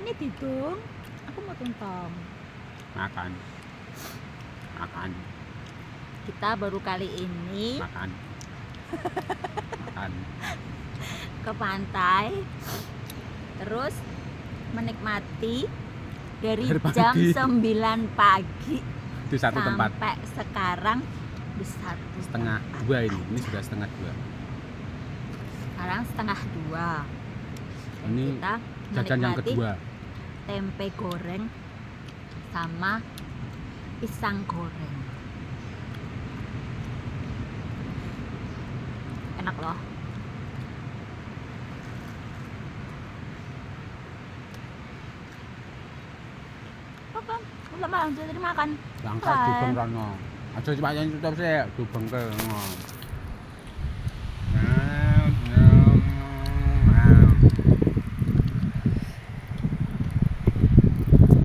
ini ditung. Aku mau tuntong. Makan. Makan. Kita baru kali ini Makan. Makan. ke pantai, terus menikmati dari Dari pagi. jam 9 pagi Di satu tempat. sampai sekarang di satu Setengah tempat. dua ini. Ini sudah setengah dua. Sekarang setengah 2. Dan Ini kita jajan yang menikmati kedua. tempe goreng sama pisang goreng. Enak loh. Oke, udah malam, jadi makan. Langkah Bye. dubeng rono. Aja cepatnya tutup sih, dubeng ke.